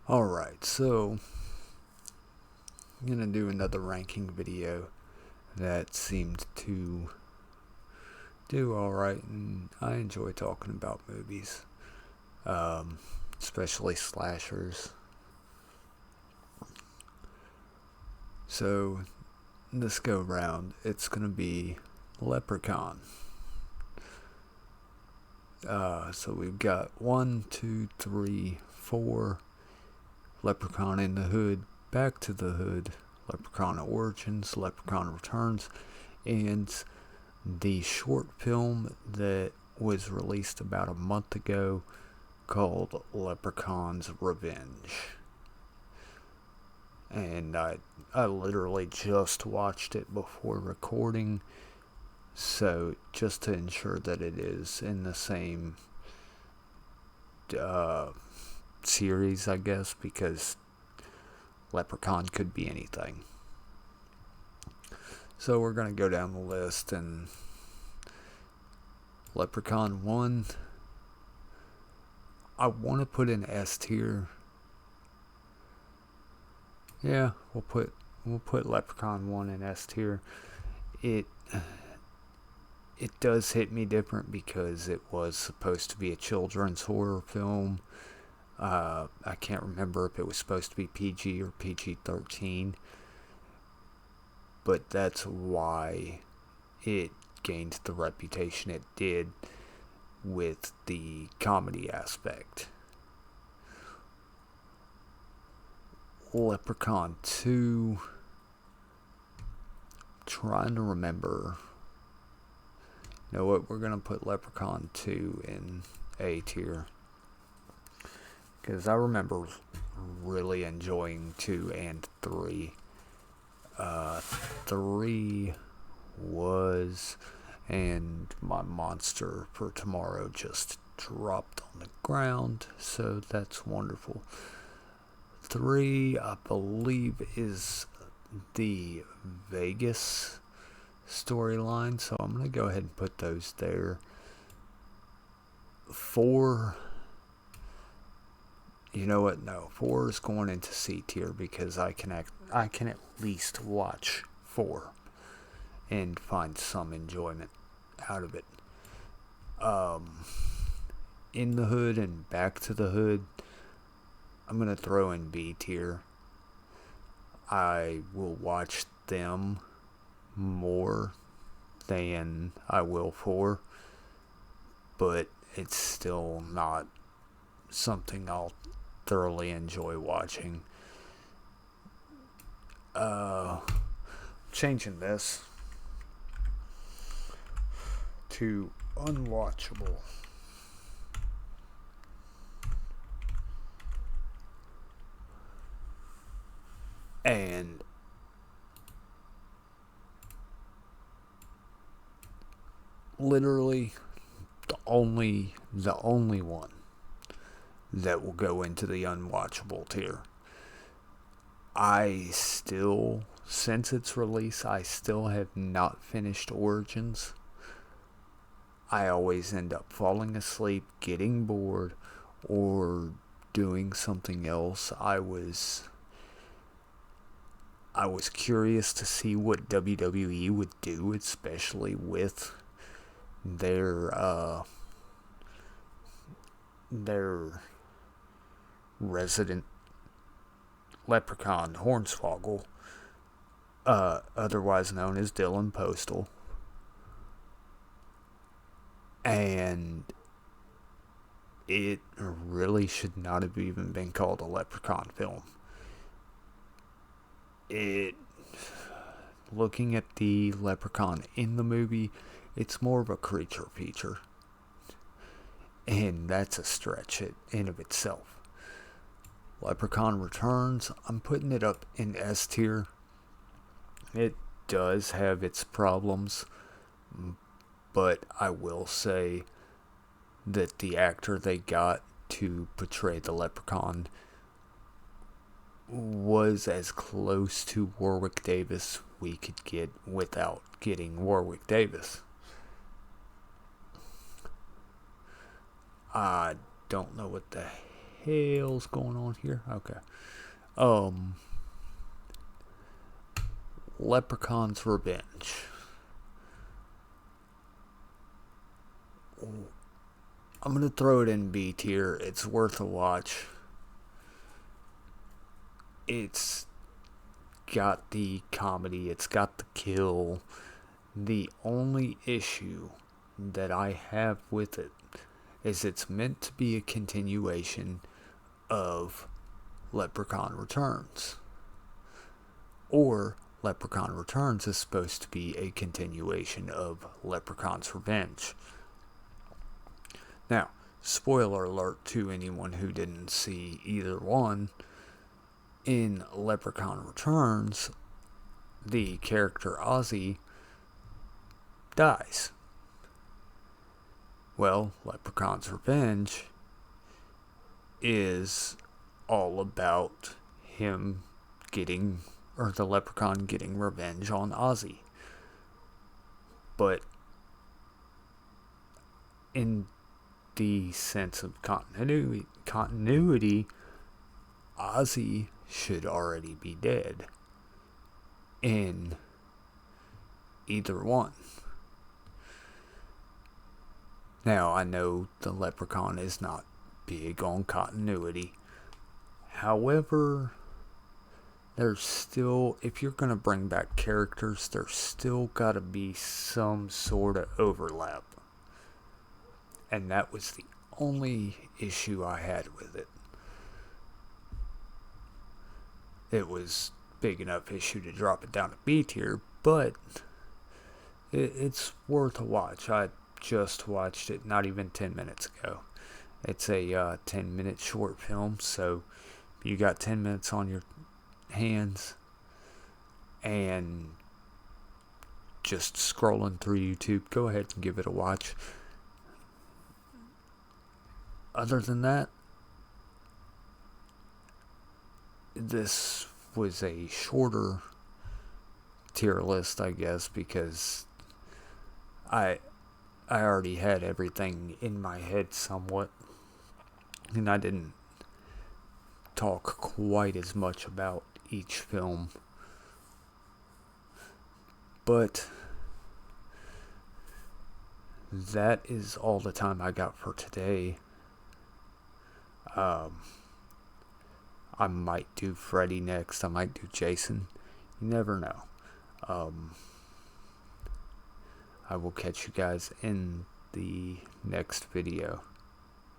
Alright, so I'm gonna do another ranking video that seemed to do alright, and I enjoy talking about movies, especially slashers. So, this go round, it's gonna be Leprechaun. So we've got 1, 2, 3, 4. Leprechaun in the Hood, Back to the Hood, Leprechaun Origins, Leprechaun Returns, and the short film that was released about a month ago called Leprechaun's Revenge. And I literally just watched it before recording, so just to ensure that it is in the same series, I guess, because Leprechaun could be anything. So we're going to go down the list, and Leprechaun 1, I want to put in S tier. Yeah, we'll put Leprechaun 1 in S tier. It does hit me different because it was supposed to be a children's horror film. I can't remember if it was supposed to be PG or PG-13, but that's why it gained the reputation it did with the comedy aspect. Leprechaun 2, trying to remember. You know what, we're going to put Leprechaun 2 in A tier, because I remember really enjoying 2 and 3. 3 was, and my monster for tomorrow just dropped on the ground, so that's wonderful. 3, I believe, is the Vegas storyline, so I'm going to go ahead and put those there. 4, you know what, no, 4 is going into C tier because I can at least watch 4 and find some enjoyment out of it. In the Hood and Back to the Hood, I'm going to throw in B tier. I will watch them more than I will 4, but it's still not something I'll thoroughly enjoy watching. Changing this to unwatchable. And literally the only one that will go into the unwatchable tier. I still, since its release, I still have not finished Origins. I always end up falling asleep, getting bored, or doing something else. I was curious to see what WWE would do, especially with their resident leprechaun, Hornswoggle, otherwise known as Dylan Postal. And it really should not have even been called a Leprechaun film. Looking at the Leprechaun in the movie, it's more of a creature feature, and that's a stretch in of itself. Leprechaun Returns, I'm putting it up in S tier. It does have its problems, but I will say that the actor they got to portray the Leprechaun was as close to Warwick Davis we could get without getting Warwick Davis. I don't know what the hell's going on here? Okay. Leprechaun's Revenge. I'm gonna throw it in B tier. It's worth a watch. It's got the comedy, it's got the kill. The only issue that I have with it is it's meant to be a continuation of Leprechaun Returns. Or Leprechaun Returns is supposed to be a continuation of Leprechaun's Revenge. Now, spoiler alert to anyone who didn't see either one. In Leprechaun Returns, the character Ozzy dies. Well, Leprechaun's Revenge is all about him getting, or the Leprechaun getting revenge on Ozzy. But in the sense of continuity, Ozzy should already be dead in either one. Now, I know the Leprechaun is not big on continuity. However, there's still, if you're going to bring back characters, there's still got to be some sort of overlap. And that was the only issue I had with it. It was big enough issue to drop it down to B tier, but it's worth a watch. I just watched it not even 10 minutes ago. It's a 10-minute short film, so if you got 10 minutes on your hands and just scrolling through YouTube, go ahead and give it a watch. Other than that, this was a shorter tier list, I guess, because I already had everything in my head somewhat, and I didn't talk quite as much about each film. But that is all the time I got for today. I might do Freddy next. I might do Jason. You never know. I will catch you guys in the next video.